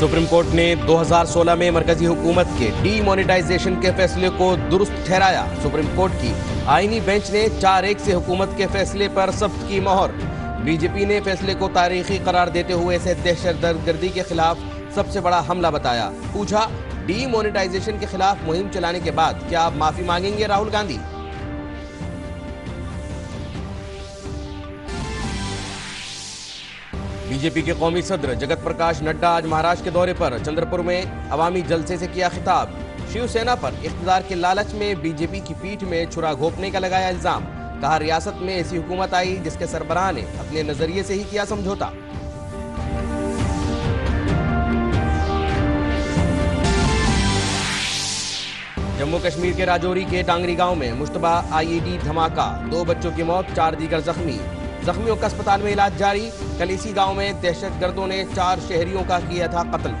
Supreme court ने 2016 में मरकजी हुकूमत के डीमोनेटाइजेशन के फैसले को दुरुस्त ठहराया। सुप्रीम कोर्ट की आईनी बेंच ने 4-1 से हुकूमत के फैसले पर सख्त की मोहर। बीजेपी ने फैसले को तारीखी करार देते हुए इसे दहशतगर्दी के खिलाफ सबसे बड़ा हमला बताया। पूछा, डीमोनेटाइजेशन के खिलाफ मुहिम चलाने के बाद क्या आप माफी मांगेंगे राहुल गांधी? बीजेपी के कौमी सदर जगत प्रकाश नड्डा आज महाराष्ट्र के दौरे पर चंद्रपुर में अवामी जलसे से किया खिताब। शिवसेना पर इख्तिदार के लालच में बीजेपी की पीठ में छुरा घोंपने का लगाया इल्जाम। कहा, रियासत में ऐसी हुकूमत आई जिसके सरबराह ने अपने नजरिए से ही किया समझौता। जम्मू कश्मीर के राजौरी के टांगरी गांव में मुश्तबा आईईडी धमाका, 2 बच्चों की मौत, 4 दीगर जख्मी। जख्मियों का अस्पताल में इलाज जारी। कल इसी गांव में दहशतगर्दों ने 4 शहरियों का किया था कत्ल।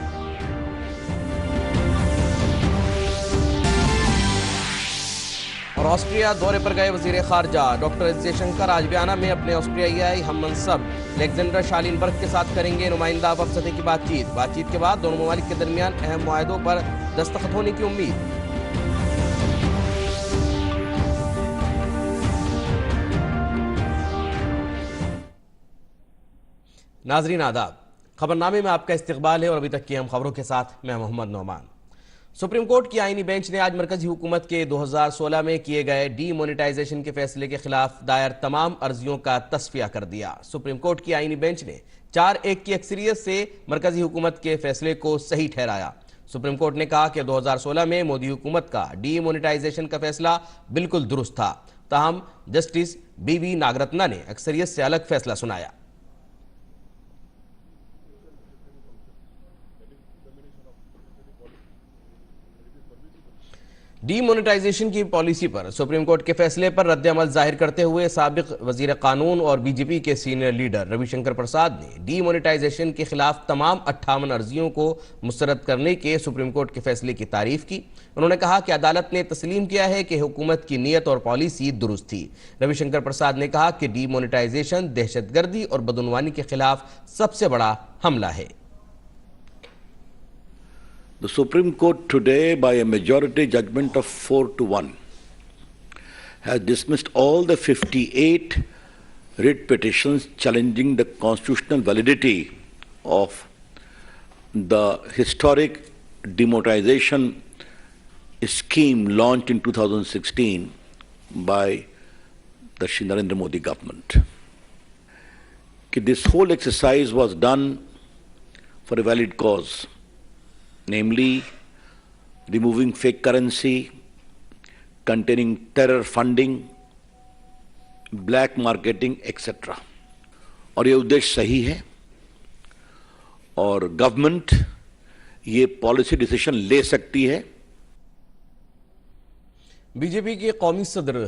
और ऑस्ट्रिया दौरे पर गए वजीर खारजा डॉक्टर एस जयशंकर आज बयाना में अपने ऑस्ट्रियाई हम मनसब अलेक्जेंडर शालिनबर्ग के साथ करेंगे नुमाइंदा वफ़द सतह की बातचीत के बाद दोनों ममालिक के दरमियान अहम मुआहदों पर दस्तखत होने की उम्मीद। नाजरीन आदाब, खबरनामे में आपका इस्तकबाल है और अभी तक की हम खबरों के साथ मैं मोहम्मद नौमान। सुप्रीम कोर्ट की आईनी बेंच ने आज मरकजी हुकूमत के 2016 में किए गए डीमोनेटाइजेशन के फैसले के खिलाफ दायर तमाम अर्जियों का तस्फिया कर दिया। सुप्रीम कोर्ट की आईनी बेंच ने 4-1 की अक्सरियत से मरकजी हुकूमत के फैसले को सही ठहराया। सुप्रीम कोर्ट ने कहा कि 2016 में मोदी हुकूमत का डीमोनेटाइजेशन का फैसला बिल्कुल दुरुस्त था। ताहम जस्टिस BV नागरत्ना ने अक्सरियत से अलग फैसला सुनाया। डीमोनेटाइजेशन की पॉलिसी पर सुप्रीम कोर्ट के फैसले पर रद्द-ए-अमल जाहिर करते हुए साबिक वजीर कानून और बीजेपी के सीनियर लीडर रविशंकर प्रसाद ने डीमोनेटाइजेशन के खिलाफ तमाम 58 अर्जियों को मुस्तरद करने के सुप्रीम कोर्ट के फैसले की तारीफ की। उन्होंने कहा कि अदालत ने तस्लीम किया है कि हुकूमत की नीयत और पॉलिसी दुरुस्त थी। रविशंकर प्रसाद ने कहा कि डीमोनेटाइजेशन दहशतगर्दी और बदउनवानी के खिलाफ सबसे बड़ा हमला है। The Supreme Court today, by a majority judgment of 4-1, has dismissed all the 58 writ petitions challenging the constitutional validity of the historic demonetization scheme launched in 2016 by the Shri Narendra Modi government. This whole exercise was done for a valid cause, namely removing fake currency, containing terror funding, black marketing, etc. और ये उद्देश्य सही है और government ये policy decision ले सकती है। बीजेपी के कौमी सदर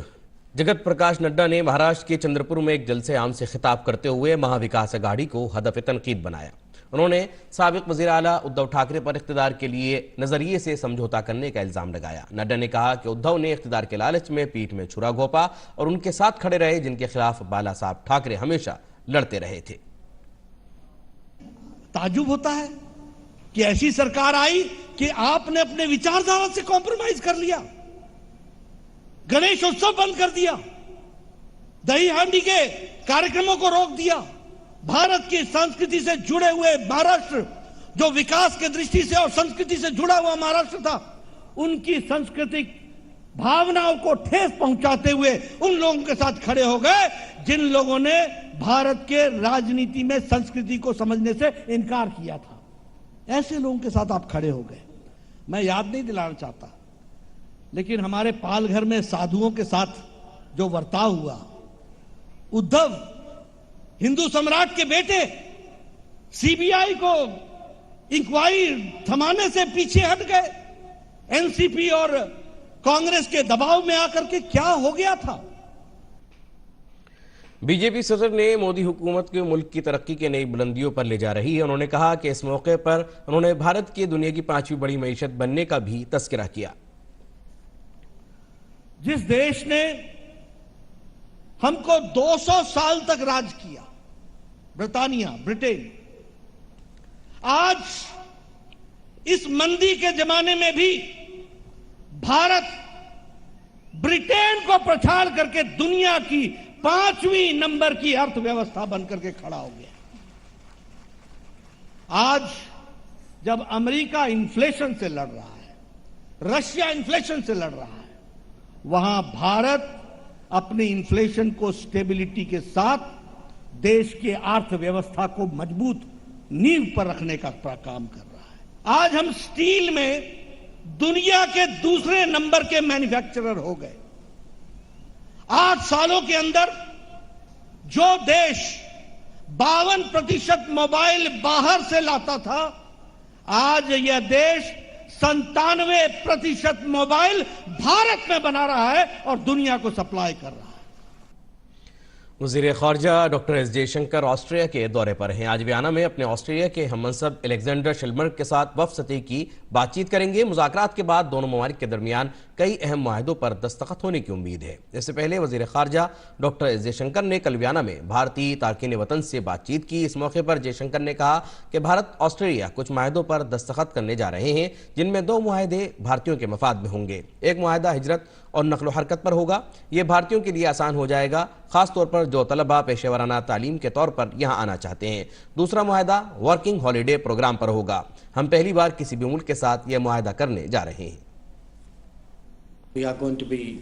जगत प्रकाश नड्डा ने महाराष्ट्र के चंद्रपुर में एक जलसे आम से खिताब करते हुए महाविकास अघाड़ी को हदफ तनकीद बनाया। उन्होंने साबिक वजीर आला उद्धव ठाकरे पर इख्तिदार के लिए नजरिए से समझौता करने का इल्जाम लगाया। नड्डा ने कहा कि उद्धव ने इख्तिदार के लालच में पीठ में छुरा घोंपा और उनके साथ खड़े रहे जिनके खिलाफ बाला साहब ठाकरे हमेशा लड़ते रहे थे। ताजुब होता है कि ऐसी सरकार आई कि आपने अपने विचारधारा से कॉम्प्रोमाइज कर लिया, गणेश उत्सव बंद कर दिया, दही हांडी के कार्यक्रमों को रोक दिया। भारत की संस्कृति से जुड़े हुए महाराष्ट्र, जो विकास के दृष्टि से और संस्कृति से जुड़ा हुआ महाराष्ट्र था, उनकी सांस्कृतिक भावनाओं को ठेस पहुंचाते हुए उन लोगों के साथ खड़े हो गए जिन लोगों ने भारत के राजनीति में संस्कृति को समझने से इनकार किया था। ऐसे लोगों के साथ आप खड़े हो गए। मैं याद नहीं दिलाना चाहता, लेकिन हमारे पालघर में साधुओं के साथ जो बर्ताव हुआ, उद्धव हिंदू सम्राट के बेटे CBI को इंक्वायरी थमाने से पीछे हट गए। एनसीपी और कांग्रेस के दबाव में आकर के क्या हो गया था। बीजेपी सदर ने मोदी हुकूमत के मुल्क की तरक्की के नई बुलंदियों पर ले जा रही है। उन्होंने कहा कि इस मौके पर उन्होंने भारत की दुनिया की 5वीं बड़ी मईशत बनने का भी तस्करा किया। जिस देश ने हमको 200 साल तक राज किया, ब्रिटेन, आज इस मंदी के जमाने में भी भारत ब्रिटेन को पछाड़ करके दुनिया की 5वीं नंबर की अर्थव्यवस्था बनकर के खड़ा हो गया। आज जब अमेरिका इन्फ्लेशन से लड़ रहा है, रशिया इन्फ्लेशन से लड़ रहा है, वहां भारत अपनी इन्फ्लेशन को स्टेबिलिटी के साथ देश के अर्थव्यवस्था को मजबूत नींव पर रखने का काम कर रहा है। आज हम स्टील में दुनिया के दूसरे नंबर के मैन्युफैक्चरर हो गए। 8 सालों के अंदर जो देश 52% मोबाइल बाहर से लाता था, आज यह देश 97% मोबाइल भारत में बना रहा है और दुनिया को सप्लाई कर रहा है। वज़ीर ख़ारजा डॉक्टर एस जयशंकर ऑस्ट्रिया के दौरे पर हैं। आज वियना में अपने ऑस्ट्रिया के हममनसब अलेक्जेंडर शेलबर्ग के साथ वफ़द सतह की बातचीत करेंगे। मुज़ाकरात के बाद दोनों ममालिक के दरमियान कई अहम मुआहदों पर दस्तखत होने की उम्मीद है। इससे पहले वज़ीर ख़ारजा डॉक्टर एस जयशंकर ने कल वियना में भारतीय तारकीन वतन से बातचीत की। इस मौके पर जयशंकर ने कहा कि भारत ऑस्ट्रेलिया कुछ मुआहदों पर दस्तखत करने जा रहे हैं, जिनमें 2 मुआहदे भारतीयों के मफाद में होंगे। एक मुआहदा हिजरत और नकलो हरकत पर होगा। ये भारतीयों के लिए आसान हो जाएगा, खासतौर पर जो तलबा पेशेवराना तालीम के तौर पर यहाँ आना चाहते हैं। दूसरा मुआहदा वर्किंग हॉलीडे प्रोग्राम पर होगा। हम पहली बार किसी भी मुल्क के साथ यह मुआहदा करने जा रहे हैं। We are going to be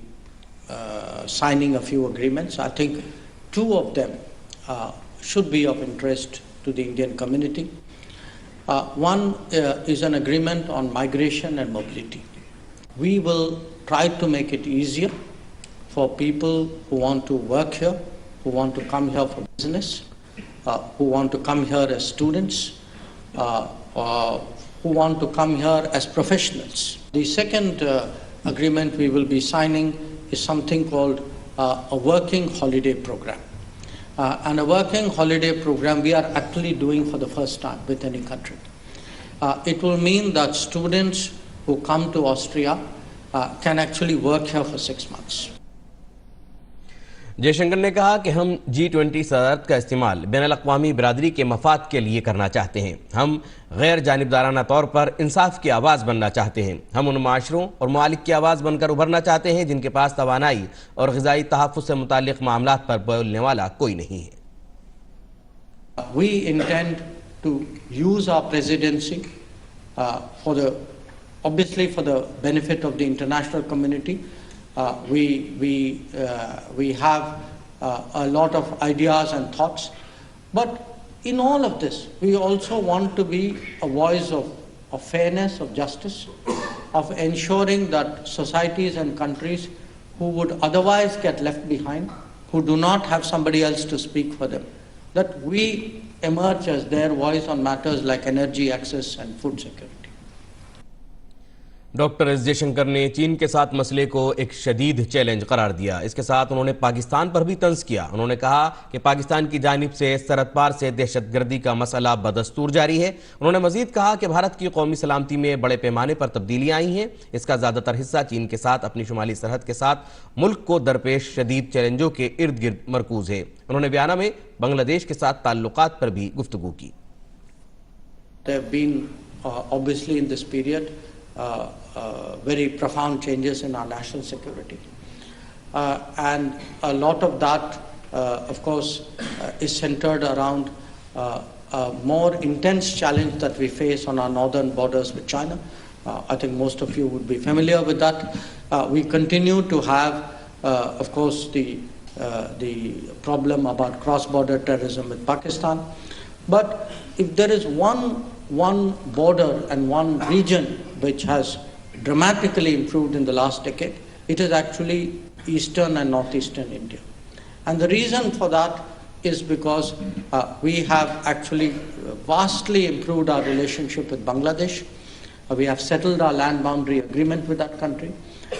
signing a few agreements. I think 2 of them should be of interest to the Indian community. One is an agreement on migration and mobility. We will try to make it easier for people who want to work here, who want to come here for business, who want to come here as students, who want to come here as professionals. The second agreement we will be signing is something called a working holiday program. And a working holiday program we are actually doing for the first time with any country. It will mean that students who come to Austria can actually work here for 6 months. Jaishankar ने कहा कि हम G20 सदारत का इस्तेमाल बैनुल-अक़वामी बिरादरी के मफाद के लिए करना चाहते हैं। हम गैर जानिबदाराना तौर पर इंसाफ की आवाज़ बनना चाहते हैं। हम उन माशरों और ममालिक की आवाज़ बनकर उभरना चाहते हैं जिनके पास तवानाई और ग़िज़ाई तहफ़्फ़ुज़ से मुताल्लिक़ मामलात पर बोलने वाला कोई नहीं है। We intend to use our presidency obviously for the benefit of the international community. We have a lot of ideas and thoughts, but in all of this we also want to be a voice of fairness, of justice, of ensuring that societies and countries who would otherwise get left behind, who do not have somebody else to speak for them, that we emerge as their voice on matters like energy access and food security. Doctor S Jaishankar ने चीन के साथ मसले को एक शदीद challenge करार दिया। इसके साथ उन्होंने पाकिस्तान पर भी तंज किया। उन्होंने कहा कि पाकिस्तान की जानिब से सरहद पार से दहशतगर्दी का मसला बदस्तूर जारी है। उन्होंने मजीद कहा कि भारत की कौमी सलामती में बड़े पैमाने पर तब्दीलियां आई हैं। इसका ज़्यादातर हिस्सा चीन के साथ अपनी शुमाली सरहद के साथ मुल्क को दरपेश शदीद चैलेंजों के इर्द गिर्द मरकूज है। उन्होंने वियना में बांग्लादेश के साथ ताल्लुकात पर भी गुफ्तगू की। There have been obviously in this period very profound changes in our national security, and a lot of that of course is centered around a more intense challenge that we face on our northern borders with China. I think most of you would be familiar with that. We continue to have of course the problem about cross-border terrorism with Pakistan, but if there is one border and one region which has dramatically improved in the last decade, it is actually eastern and northeastern India. And the reason for that is because we have actually vastly improved our relationship with Bangladesh. We have settled our land boundary agreement with that country.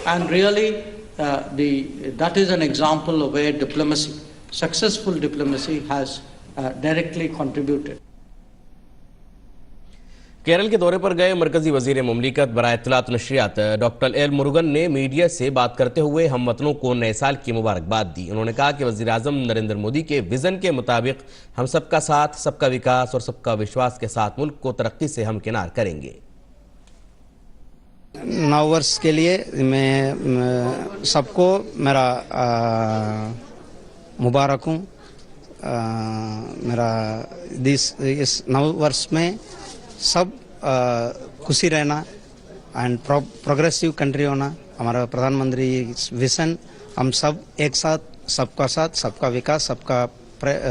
And really, that is an example of where diplomacy, successful diplomacy, has directly contributed. Kerala के दौरे पर गए मरकजी वजीर मुमलिकत बराए इत्तलात नशरियात doctor L Murugan ने media से बात करते हुए हमवतनों को नए साल की मुबारकबाद दी। उन्होंने कहा कि वजीर आज़म नरेंद्र मोदी के विजन के मुताबिक हम सबका साथ, सबका विकास और सबका विश्वास के साथ मुल्क को तरक्की से हमकिनार करेंगे। 9 वर्ष के लिए मैं सबको मेरा मुबारक हूँ। मेरा इस 9 वर्ष में सब खुशी रहना एंड प्रोग्रेसिव कंट्री होना हमारा प्रधानमंत्री विजन। हम सब एक साथ सबका विकास, सबका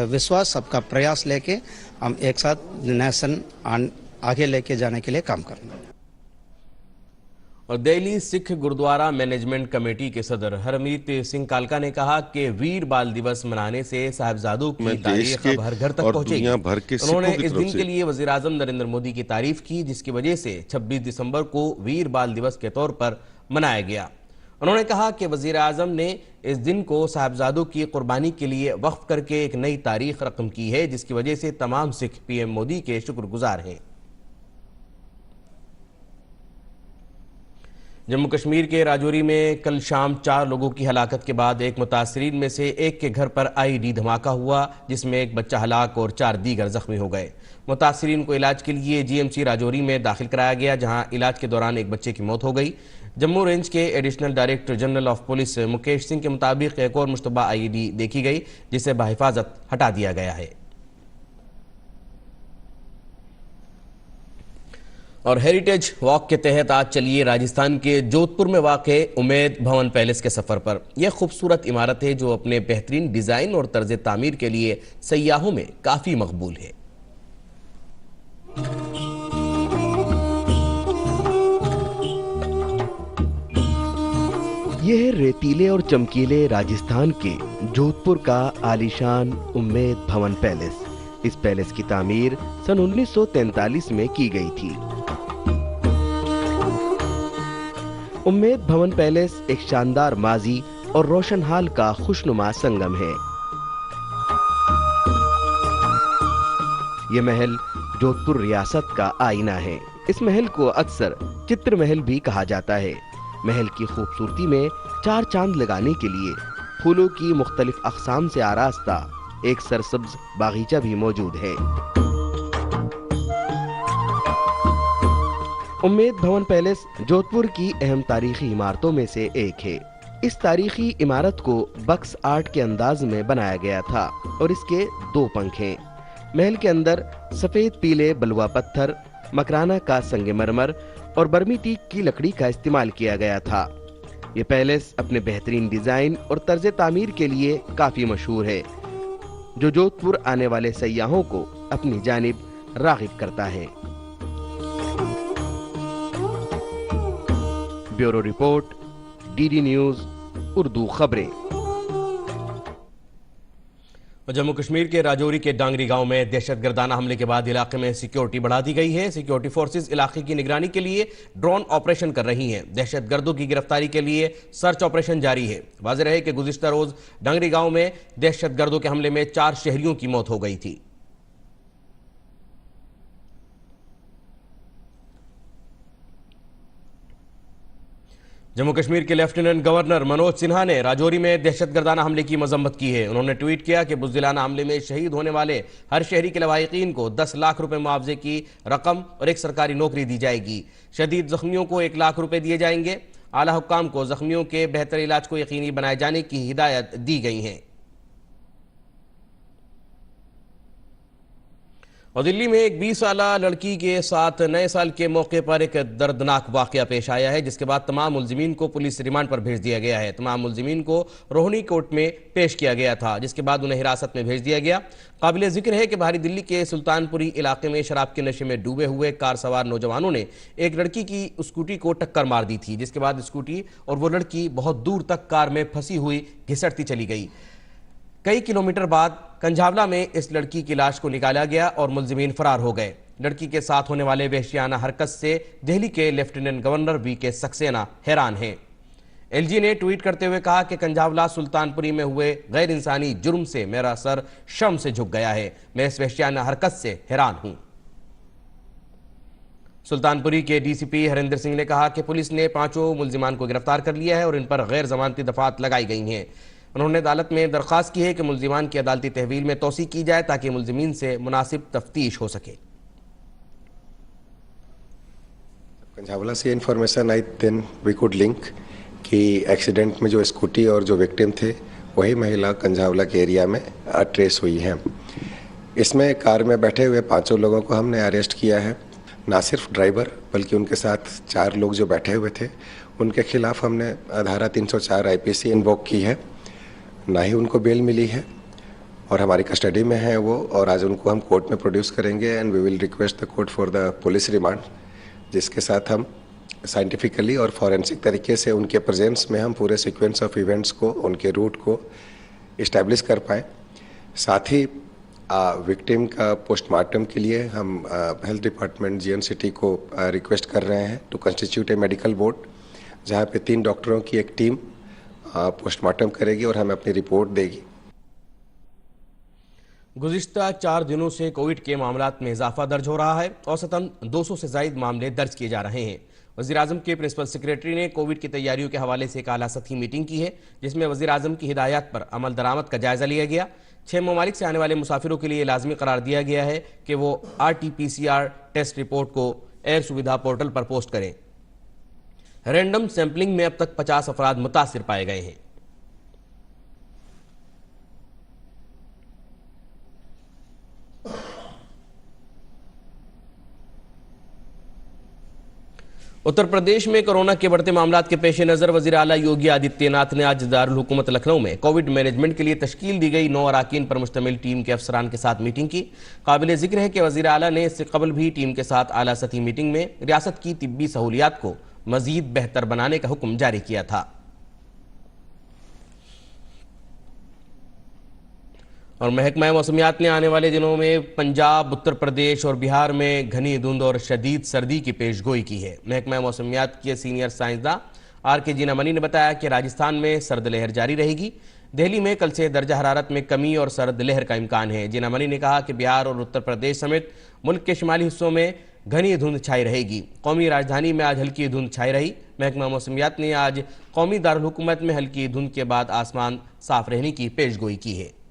विश्वास, सबका प्रयास लेके हम एक साथ नेशन आगे लेके जाने के लिए काम करना। और दिल्ली सिख गुरुद्वारा मैनेजमेंट कमेटी के सदर हरमीत सिंह कालका ने कहा कि वीर बाल दिवस मनाने से साहिबजादों की तारीख अब हर घर तक पहुंचेगी। उन्होंने इस दिन के लिए वजीर आजम नरेंद्र मोदी की तारीफ की, जिसकी वजह से 26 दिसंबर को वीर बाल दिवस के तौर पर मनाया गया। उन्होंने कहा कि वजीर आजम ने इस दिन को साहिबजादों की कुर्बानी के लिए वक्फ करके एक नई तारीख रकम की है, जिसकी वजह से तमाम सिख पीएम मोदी के शुक्रगुजार हैं। जम्मू कश्मीर के राजौरी में कल शाम 4 लोगों की हलाकत के बाद एक मुतासरीन में से एक के घर पर आईडी धमाका हुआ, जिसमें एक बच्चा हलाक और 4 दीगर जख्मी हो गए। मुतासरीन को इलाज के लिए जीएमसी राजौरी में दाखिल कराया गया, जहां इलाज के दौरान एक बच्चे की मौत हो गई। जम्मू रेंज के additional director general of police Mukesh Singh के मुताबिक एक और मुश्तबा आईडी देखी गई, जिसे बहिफाजत हटा दिया गया है। और हेरिटेज वॉक के तहत आज चलिए राजस्थान के जोधपुर में वाक़े उम्मेद भवन पैलेस के सफर पर। यह खूबसूरत इमारत है जो अपने बेहतरीन डिजाइन और तर्ज तामीर के लिए सयाहों में काफी मकबूल है। यह है रेतीले और चमकीले राजस्थान के जोधपुर का आलीशान उम्मेद भवन पैलेस। इस पैलेस की तामीर सन 1943 में की गई थी। उम्मेद भवन पैलेस एक शानदार माजी और रोशन हाल का खुशनुमा संगम है। यह महल जोधपुर रियासत का आईना है। इस महल को अक्सर चित्र महल भी कहा जाता है। महल की खूबसूरती में 4 चांद लगाने के लिए फूलों की मुख्तलिफ अक़साम से आरास्ता एक सरसब्ज बागीचा भी मौजूद है। उम्मेद भवन पैलेस जोधपुर की अहम तारीखी इमारतों में से एक है। इस तारीखी इमारत को बक्स आर्ट के अंदाज में बनाया गया था और इसके 2 पंख हैं। महल के अंदर सफेद पीले बलुआ पत्थर, मकराना का संगमरमर और बर्मी टीक की लकड़ी का इस्तेमाल किया गया था। यह पैलेस अपने बेहतरीन डिजाइन और तर्ज तामीर के लिए काफी मशहूर है, जो जोधपुर आने वाले सयाहों को अपनी जानिब राग़िब करता है। Bureau report, DD news Urdu खबरें। जम्मू कश्मीर के राजौरी के डांगरी गांव में दहशतगर्दाना हमले के बाद इलाके में सिक्योरिटी बढ़ा दी गई है। सिक्योरिटी फोर्सेस इलाके की निगरानी के लिए ड्रोन ऑपरेशन कर रही हैं। दहशतगर्दों की गिरफ्तारी के लिए सर्च ऑपरेशन जारी है। वाज़ेह रहे कि गुज़िश्ता रोज डांगरी गांव में दहशतगर्दों के हमले में 4 शहरियों की मौत हो गई थी। जम्मू कश्मीर के लेफ्टिनेंट गवर्नर मनोज सिन्हा ने राजौरी में दहशतगर्दाना हमले की मजम्मत की है। उन्होंने ट्वीट किया कि बुज़दिलाना हमले में शहीद होने वाले हर शहरी के लवाहिकीन को 10 लाख रुपए मुआवजे की रकम और एक सरकारी नौकरी दी जाएगी। शदीद जख्मियों को 1 लाख रुपए दिए जाएंगे। आला हुक्काम को जख्मियों के बेहतर इलाज को यकीनी बनाए जाने की हिदायत दी गई है। और दिल्ली में एक 20 साला लड़की के साथ नए साल के मौके पर एक दर्दनाक वाकया पेश आया है, जिसके बाद तमाम मुलजिमीन को पुलिस रिमांड पर भेज दिया गया है। तमाम मुलजिमीन को रोहिणी कोर्ट में पेश किया गया था, जिसके बाद उन्हें हिरासत में भेज दिया गया। काबिल जिक्र है कि बाहरी दिल्ली के सुल्तानपुरी इलाके में शराब के नशे में डूबे हुए कार सवार नौजवानों ने एक लड़की की स्कूटी को टक्कर मार दी थी, जिसके बाद स्कूटी और वो लड़की बहुत दूर तक कार में फंसी हुई घिसटती चली गई। कई किलोमीटर बाद कंझावला में इस लड़की की लाश को निकाला गया और मुलजिमीन फरार हो गए। लड़की के साथ होने वाले वहशियाना हरकत से दिल्ली के लेफ्टिनेंट गवर्नर वी.के. सक्सेना हैरान हैं। एलजी ने ट्वीट करते हुए कहा कि कंझावला सुल्तानपुरी में हुए गैर इंसानी जुर्म से मेरा सर शर्म से झुक गया है। मैं इस वहशियाना हरकत से हैरान हूं। सुल्तानपुरी के डीसीपी हरिंदर सिंह ने कहा कि पुलिस ने 5 मुलजिमान को गिरफ्तार कर लिया है और इन पर गैर जमानती दफात लगाई गई हैं। उन्होंने अदालत में दरख्वास्त की है कि मुलजिमान की अदालती तहवील में तोसी की जाए ताकि मुलजिमीन से मुनासिब तफ्तीश हो सके। कंझावला से इन्फॉर्मेशन आई, देन वी कुड लिंक कि एक्सीडेंट में जो स्कूटी और जो विक्टिम थे वही महिला कंझावला के एरिया में ट्रेस हुई हैं। इसमें कार में बैठे हुए 5 लोगों को हमने अरेस्ट किया है। ना सिर्फ ड्राइवर बल्कि उनके साथ 4 लोग जो बैठे हुए थे उनके खिलाफ हमने धारा 304 IPC इन्वोक की है। ना ही उनको बेल मिली है और हमारी कस्टडी में है वो, और आज उनको हम कोर्ट में प्रोड्यूस करेंगे and we will request the court for the police remand, जिसके साथ हम साइंटिफिकली और फॉरेंसिक तरीके से उनके प्रेजेंस में हम पूरे सीक्वेंस ऑफ इवेंट्स को, उनके रूट को इस्टेब्लिश कर पाएँ। साथ ही विक्टिम का पोस्टमार्टम के लिए हम हेल्थ डिपार्टमेंट GN सिटी को रिक्वेस्ट कर रहे हैं to constitute a medical board, जहाँ पे 3 डॉक्टरों की एक टीम पोस्टमार्टम करेगी और हमें अपनी रिपोर्ट देगी। गुज़िश्ता 4 दिनों से कोविड के मामलात में इजाफा दर्ज हो रहा है। औसतन 200 से ज़ायद मामले दर्ज किए जा रहे हैं। वज़ीर-ए-आज़म के प्रिंसिपल सेक्रेटरी ने कोविड की तैयारियों के हवाले से एक आला सतही मीटिंग की है, जिसमें वज़ीर-ए-आज़म की हिदायत पर अमल दरामद का जायजा लिया गया। 6 ममालिक से आने वाले मुसाफिरों के लिए लाजमी करार दिया गया है कि वो RT-PCR टेस्ट रिपोर्ट को एयर सुविधा पोर्टल पर पोस्ट करें। रैंडम सैंपलिंग में अब तक 50 अफराद मुतासिर पाए गए हैं। उत्तर प्रदेश में कोरोना के बढ़ते मामलात के पेश नज़र वज़ीर आला योगी आदित्यनाथ ने आज दारुल हुकूमत लखनऊ में कोविड मैनेजमेंट के लिए तश्कील दी गई 9 अराकीन पर मुश्तमिल टीम के अफसरान के साथ मीटिंग की। काबिल जिक्र है कि वज़ीर आला ने इससे कबल भी टीम के साथ आला सतही मीटिंग में रियासत की तिब्बी सहूलियात को मजीद बेहतर बनाने का हुक्म जारी किया था। और महकमा मौसमियात ने आने वाले दिनों में पंजाब, उत्तर प्रदेश और बिहार में घनी धुंध और शदीद सर्दी की पेशगोई की है। महकमा मौसमियात के सीनियर साइंसदान RK जीनामनी ने बताया कि राजस्थान में सर्द लहर जारी रहेगी। दिल्ली में कल से दर्जा हरारत में कमी और सर्द लहर का इम्कान है। जीनामनी ने कहा कि बिहार और उत्तर प्रदेश समेत मुल्क के शुमाली हिस्सों में घनी धुंध छाई रहेगी। कौमी राजधानी में आज हल्की धुंध छाई रही। महकमा मौसमियात ने आज कौमी दारुल हुकूमत में हल्की धुंध के बाद आसमान साफ रहने की पेशगोई की है।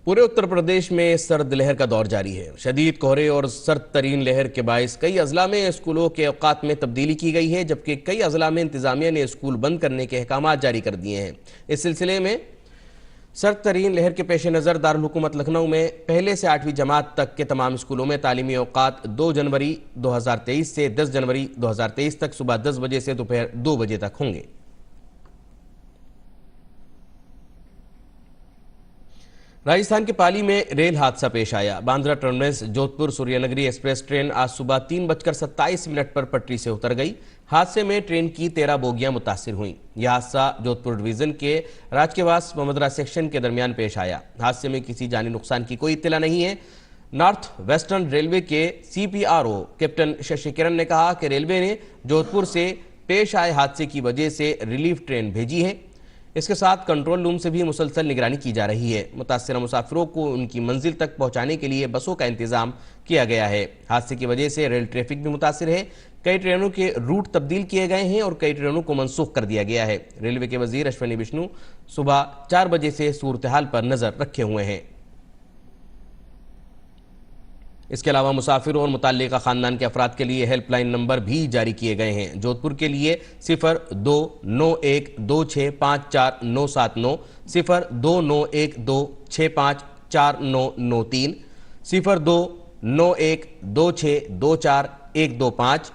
पूरे उत्तर प्रदेश में सर्द लहर का दौर जारी है। शदीद कोहरे और सर्द तरीन लहर के बायस कई अजला में स्कूलों के औकात में तब्दीली की गई है, जबकि कई अजला में इंतजामिया ने स्कूल बंद करने के अहकाम जारी कर दिए हैं। इस सिलसिले में सर्द तरीन लहर के पेश नज़र दारुल हुकूमत लखनऊ में पहले से 8वीं जमात तक के तमाम स्कूलों में तालीमी औकात 2 जनवरी 2023 से 10 जनवरी 2023 तक सुबह 10 बजे से दोपहर 2 बजे तक होंगे। राजस्थान के पाली में रेल हादसा पेश आया। Bandra terminus Jodhpur Suryanagari express train आज सुबह 3:27 पर पटरी से उतर गई। हादसे में ट्रेन की 13 बोगियां मुतासिर हुई। यह हादसा जोधपुर डिवीजन के राजकेवास ममदरा सेक्शन के दरमियान पेश आया। हादसे में किसी जानी नुकसान की कोई इत्तला नहीं है। नॉर्थ वेस्टर्न रेलवे के CPRO कैप्टन शशि किरण ने कहा कि रेलवे ने जोधपुर से पेश आए हादसे की वजह से रिलीफ ट्रेन भेजी है। इसके साथ कंट्रोल रूम से भी मुसलसल निगरानी की जा रही है। मुतासिर मुसाफिरों को उनकी मंजिल तक पहुंचाने के लिए बसों का इंतजाम किया गया है। हादसे की वजह से रेल ट्रैफिक भी मुतासिर है। कई ट्रेनों के रूट तब्दील किए गए हैं और कई ट्रेनों को मनसूख कर दिया गया है। रेलवे के वजीर अश्विनी विष्णु सुबह 4 बजे से सूरत हाल पर नजर रखे हुए हैं। इसके अलावा मुसाफिरों और मुताल्लिका खानदान के अफराद के लिए हेल्पलाइन नंबर भी जारी किए गए हैं। जोधपुर के लिए 029126549979, 029126549993, 029126242125,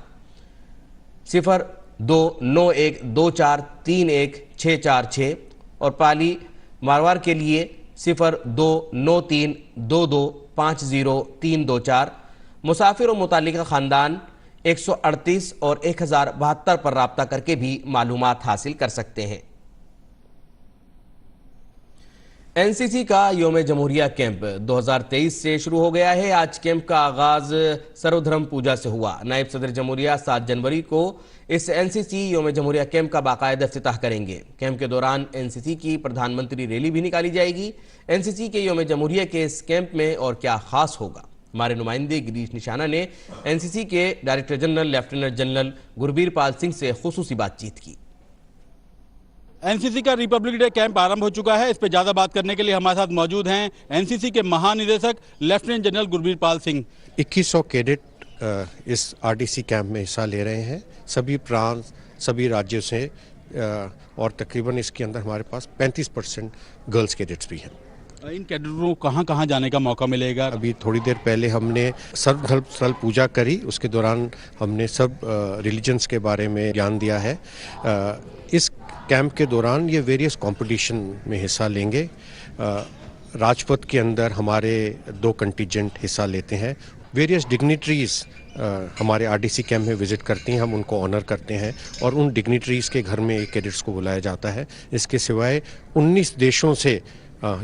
029124314646 और पाली मारवाड़ के लिए 029322503024। मुसाफिर और मुताल्लिका खानदान 138 और 1072 पर राब्ता करके भी मालूमात हासिल कर सकते हैं। NCC का योम जमहूरिया कैंप 2023 से शुरू हो गया है। आज कैंप का आगाज सर्वधर्म पूजा से हुआ। नायब सदर जमहूरिया 7 जनवरी को इस NCC योम जमहूरिया कैंप का बाकायदा इफ्तिताह करेंगे। कैंप के दौरान NCC की प्रधानमंत्री रैली भी निकाली जाएगी। NCC के योम जमहूरिया के इस कैंप में और क्या खास होगा, हमारे नुमाइंदे गिरीश निशाना ने NCC के director general lieutenant general Gurbir Pal Singh से खुसूसी बातचीत की। एनसीसी का रिपब्लिक डे कैंप आरंभ हो चुका है। इस पे ज्यादा बात करने के लिए हमारे साथ मौजूद हैं एनसीसी के महानिदेशक lieutenant general Gurbir Pal Singh. 2100 cadet इस आरडीसी कैंप में हिस्सा ले रहे हैं, सभी प्रांत सभी राज्यों से, और तकरीबन इसके अंदर हमारे पास 35% गर्ल्स कैडेट्स भी हैं। इन कैडेटों को कहाँ जाने का मौका मिलेगा? अभी थोड़ी देर पहले हमने सर्वधर्म स्थल पूजा करी, उसके दौरान हमने सब रिलीजन्स के बारे में ज्ञान दिया है। इस कैंप के दौरान ये वेरियस कंपटीशन में हिस्सा लेंगे। राजपथ के अंदर हमारे 2 कंटिजेंट हिस्सा लेते हैं। वेरियस डिग्निटरीज हमारे आरडीसी कैंप में विजिट करती हैं, हम उनको ऑनर करते हैं और उन डिग्निटरीज के घर में एक कैडेट्स को बुलाया जाता है। इसके सिवाय 19 देशों से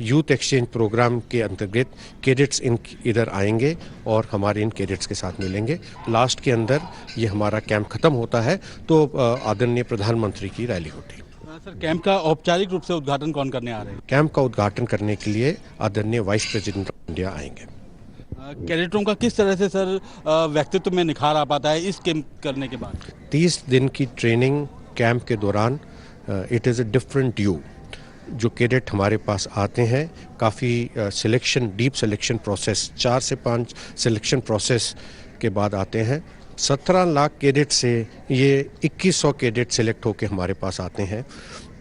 यूथ एक्सचेंज प्रोग्राम के अंतर्गत कैडेट्स इधर आएंगे और हमारे इन कैडेट्स के साथ मिलेंगे। लास्ट के अंदर ये हमारा कैंप खत्म होता है तो आदरणीय प्रधानमंत्री की रैली होती है। सर, कैंप का औपचारिक रूप से उद्घाटन कौन करने आ रहे हैं? कैंप का उद्घाटन करने के लिए आदरणीय वाइस प्रेसिडेंट ऑफ इंडिया आएंगे। कैडेटों का किस तरह से सर व्यक्तित्व में निखार आ पाता है इस कैंप करने के बाद? 30 दिन की ट्रेनिंग कैंप के दौरान it is a different you. जो कैडेट हमारे पास आते हैं, काफ़ी सिलेक्शन, डीप सिलेक्शन प्रोसेस, 4 से 5 सिलेक्शन प्रोसेस के बाद आते हैं। 17 लाख कैडेट से ये 2100 कैडेट सिलेक्ट होकर हमारे पास आते हैं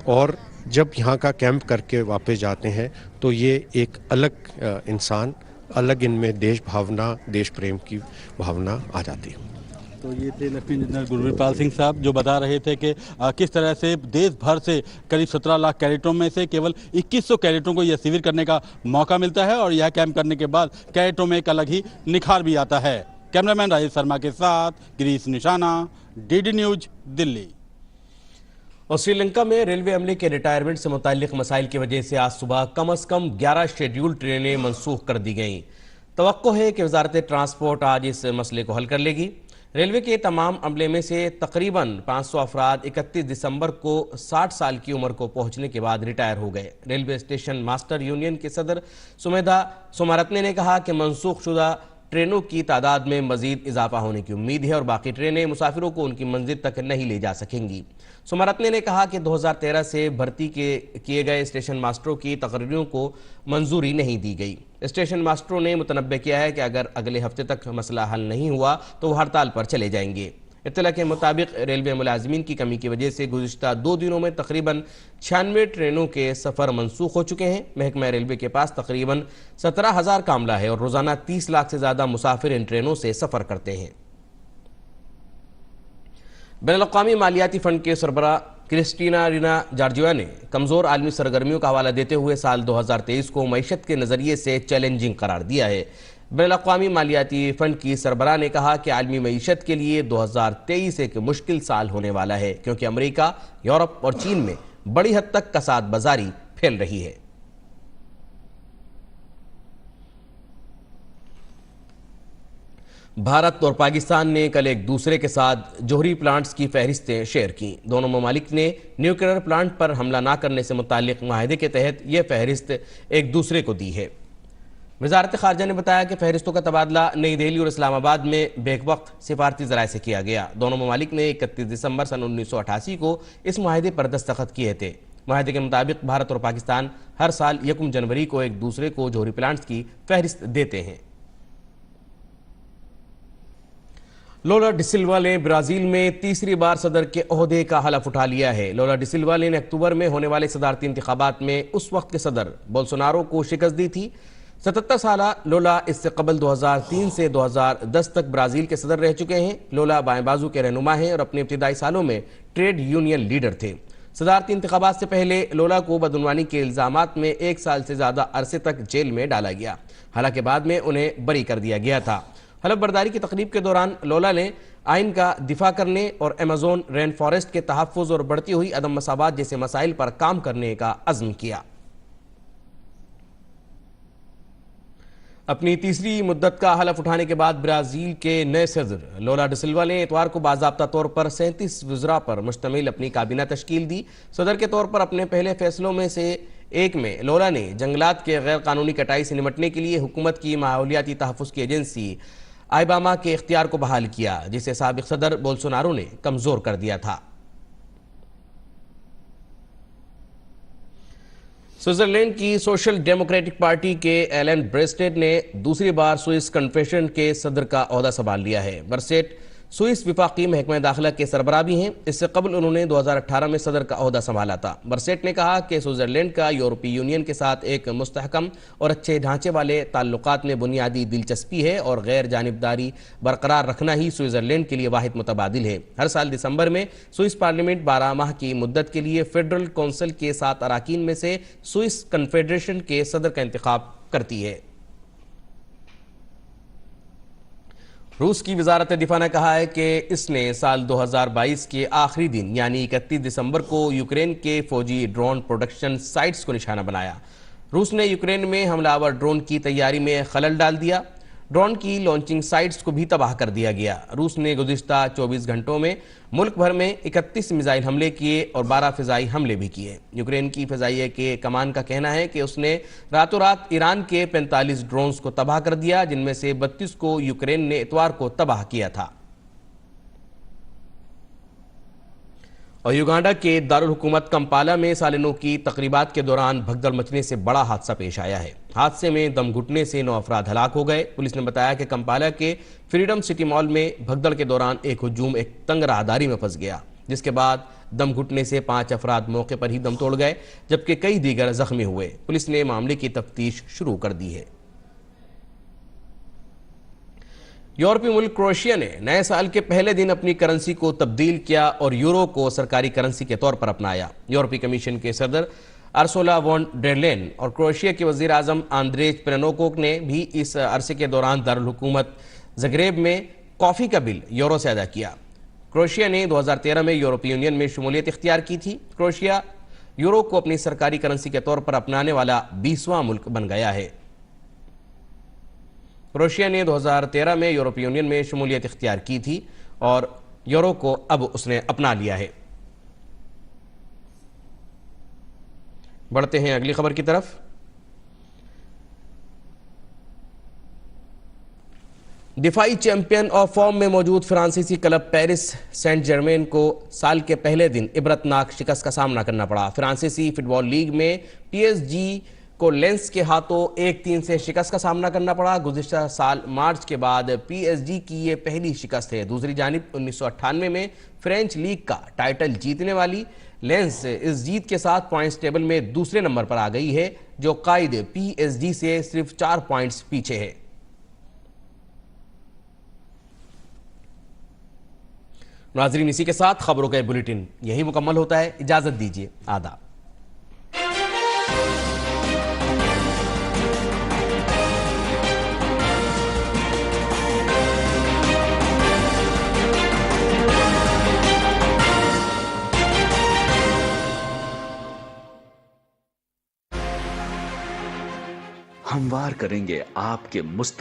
और जब यहाँ का कैंप करके वापस जाते हैं तो ये एक अलग इंसान, अलग इनमें देश भावना, देश प्रेम की भावना आ जाती है। तो ये थे लेफ्टिनेंट जनरल गुरबीर पाल सिंह साहब जो बता रहे थे कि किस तरह से देश भर से करीब 17 लाख कैडेटों में से केवल 2100 कैडेटों को यह शिविर करने का मौका मिलता है और यह कैंप करने के बाद कैडेटों में एक अलग ही निखार भी आता है। कैमरामैन राजेश शर्मा के साथ गिरीश निशाना, डीडी न्यूज, दिल्ली। और श्रीलंका में रेलवे अमले के रिटायरमेंट से मुताल्लिक मसाइल की वजह से आज सुबह कम से कम 11 शेड्यूल ट्रेनें मनसूख कर दी गईं। तवक्को है कि वजारत ट्रांसपोर्ट आज इस मसले को हल कर लेगी। रेलवे के तमाम अमले में से तकरीबन 500 अफराद 31 दिसंबर को 60 साल की उम्र को पहुंचने के बाद रिटायर हो गए। रेलवे स्टेशन मास्टर यूनियन के सदर सुमेधा सोमारत्ने ने कहा कि मनसूख शुदा ट्रेनों की तादाद में मजीद इजाफा होने की उम्मीद है और बाकी ट्रेनें मुसाफिरों को उनकी मंजिल तक नहीं ले जा सकेंगी। सोमारत्ने ने कहा कि 2013 से भर्ती किए गए स्टेशन मास्टरों की तकरीरों को मंजूरी नहीं दी गई। स्टेशन मास्टरों ने मुतनब्बे किया है कि अगर अगले हफ्ते तक मसला हल नहीं हुआ तो वो हड़ताल पर चले जाएंगे। इत्तला के मुताबिक रेलवे मुलाजिमीन की कमी की वजह से गुज़िश्ता 2 दिनों में तकरीबन 96 ट्रेनों के सफ़र मनसूख हो चुके हैं। महकमा रेलवे के पास तकरीबन 17,000 कामला है और रोज़ाना 30 लाख से ज़्यादा मुसाफिर इन ट्रेनों से सफ़र करते हैं। बैनुल-अक़वामी मालियाती फ़ंड के सरबराह क्रिस्टीना रीना जॉर्जिया ने कमज़ोर आलमी सरगर्मियों का हवाला देते हुए साल 2023 को मईशत के नज़रिए से चैलेंजिंग करार दिया है। बैनुल-अक़वामी मालियाती फ़ंड की सरबराह ने कहा कि आलमी मईशत के लिए 2023 एक मुश्किल साल होने वाला है क्योंकि अमेरिका, यूरोप और चीन में बड़ी हद तक कसाद बाजारी फैल रही है। भारत और पाकिस्तान ने कल एक दूसरे के साथ जोहरी प्लांट्स की फहरिस्तें शेयर की। दोनों ममालिक ने न्यूक्लियर प्लांट पर हमला न करने से मुताल्लिक मुआहदे के तहत यह फहरिस्त एक दूसरे को दी है। वजारत खारजा ने बताया कि फहरिस्तों का तबादला नई दिल्ली और इस्लामाबाद में बेवक्त सिफारती ज़राए से किया गया। दोनों ममालिक ने 31 दिसंबर सन 1988 को इस मुआहदे पर दस्तखत किए थे। मुआहदे के मुताबिक भारत और पाकिस्तान हर साल 1 जनवरी को एक दूसरे को जोहरी प्लांट्स की फहरिस्त देते हैं। लोला डिसिल्वा ने ब्राजील में तीसरी बार सदर के ओहदे का हलफ उठा लिया है। लोला डिसिल्वा ने अक्टूबर में होने वाले सदारती इंतखाबात में उस वक्त के सदर बोल्सोनारो को शिकस्त दी थी। 77 साल लोला इससे कबल 2003 से 2010 तक ब्राजील के सदर रह चुके हैं। लोला बाएं बाजू के रहनुमा हैं और अपने इब्तिदाई सालों में ट्रेड यूनियन लीडर थे। सदारती इंतखाबात से पहले लोला को बदउनवानी के इल्जामात में 1 साल से ज्यादा अरसे तक जेल में डाला गया, हालांकि बाद में उन्हें बरी कर दिया गया था। हलफ बर्दारी की तकरीब के दौरान लोला ने आइन का दिफा करने और अमेज़न रेन फॉरेस्ट के तहफ़्फ़ुज़ और बढ़ती हुई अदम मसावात जैसे मसाइल पर काम करने का अज़्म किया। अपनी तीसरी मुद्दत का हलफ उठाने के बाद ब्राजील के नए सदर लोला डिसिल्वा ने इतवार को बाज़ाब्ता तौर पर 37 वज़रा पर मुश्तमिल अपनी काबीना तश्कील दी। सदर के तौर पर अपने पहले फैसलों में से एक में लोला ने जंगलात के गैर कानूनी कटाई से निपटने के लिए हुकूमत की माहौलियाती तहफ़्फ़ुज़ की एजेंसी आइबामा के इख्तियार को बहाल किया, जिसे साबिक़ सदर बोल्सोनारो ने कमज़ोर कर दिया था। स्विट्जरलैंड की सोशल डेमोक्रेटिक पार्टी के एलन ब्रेस्टेड ने दूसरी बार स्विस कन्फेडरेशन के सदर का ओहदा संभाल लिया है। ब्रेस्टेड स्विस विफाकी महकमा दाखिला के सरबराह भी हैं। इससे कबल उन्होंने 2018 में सदर का ओहदा संभाला था। ब्रेस्टेड ने कहा कि स्विट्जरलैंड का यूरोपीय यूनियन के साथ एक मुस्तहकम और अच्छे ढांचे वाले ताल्लुकात में बुनियादी दिलचस्पी है और गैर जानिबदारी बरकरार रखना ही स्विट्जरलैंड के लिए वाहिद मुतबादिल है। हर साल दिसंबर में स्विस पार्लियामेंट 12 माह की मुद्दत के लिए फेडरल काउंसिल के 7 अराकीन में से स्विस कन्फेडरेशन के सदर का इंतखाब करती है। रूस की वजारत दिफा ने कहा है कि इसने साल 2022 के आखिरी दिन यानी 31 दिसंबर को यूक्रेन के फौजी ड्रोन प्रोडक्शन साइट्स को निशाना बनाया। रूस ने यूक्रेन में हमलावर ड्रोन की तैयारी में खलल डाल दिया। ड्रोन की लॉन्चिंग साइट्स को भी तबाह कर दिया गया। रूस ने गुज़िश्ता 24 घंटों में मुल्क भर में 31 मिसाइल हमले किए और 12 फिजाई हमले भी किए। यूक्रेन की फिजाइया के कमान का कहना है कि उसने रातों रात ईरान के 45 ड्रोन्स को तबाह कर दिया, जिनमें से 32 को यूक्रेन ने इतवार को तबाह किया था। और युगांडा के दारुल हुकूमत कंपाला में सालिनों की तकरीबात के दौरान भगदड़ मचने से बड़ा हादसा पेश आया है। हादसे में दम घुटने से 9 अफराद हलाक हो गए। पुलिस ने बताया कि कंपाला के फ्रीडम सिटी मॉल में भगदड़ के दौरान एक हुजूम एक तंग राहदारी में फंस गया, जिसके बाद दम घुटने से 5 अफराद मौके पर ही दम तोड़ गए, जबकि कई दीगर जख्मी हुए। पुलिस ने मामले की तफ्तीश शुरू कर दी है। यूरोपीय मुल्क क्रोएशिया ने नए साल के पहले दिन अपनी करेंसी को तब्दील किया और यूरो को सरकारी करेंसी के तौर पर अपनाया। यूरोपीय कमीशन के सदर अर्सुला वॉन डेर लेयन और क्रोएशिया के वजीर आजम आंद्रेज पेरेनोकोक ने भी इस अरसे के दौरान दारुल हुकूमत ज़ग्रेब में कॉफ़ी का बिल यूरो से अदा किया। क्रोएशिया ने 2013 में यूरोपीय यूनियन में शमूलियत इख्तियार की थी। क्रोएशिया यूरो को अपनी सरकारी करेंसी के तौर पर अपनाने वाला 20वां मुल्क बन गया है। क्रोएशिया ने 2013 में यूरोपीय यूनियन में शमूलियत इख्तियार की थी और यूरो को अब उसने अपना लिया है। बढ़ते हैं अगली खबर की तरफ। दिफाई चैंपियन और फॉर्म में मौजूद फ्रांसीसी क्लब पेरिस सेंट जर्मेन को साल के पहले दिन इबरतनाक शिकस्त का सामना करना पड़ा। फ्रांसीसी फुटबॉल लीग में पीएसजी को लेंस के हाथों 1-3 से शिकस्त का सामना करना पड़ा। गुज़िश्ता साल मार्च के बाद पीएसजी की ये पहली शिकस्त है। दूसरी जानिब 1998 में फ्रेंच लीग का टाइटल जीतने वाली लेंस इस जीत के साथ पॉइंट्स टेबल में दूसरे नंबर पर आ गई है, जो कायद पीएसजी से सिर्फ 4 पॉइंट्स पीछे है। नाज़रीन, इसी के साथ खबरों का बुलेटिन यही मुकम्मल होता है। इजाजत दीजिए। आदाब। हमवार करेंगे आपके मुस्तकबिल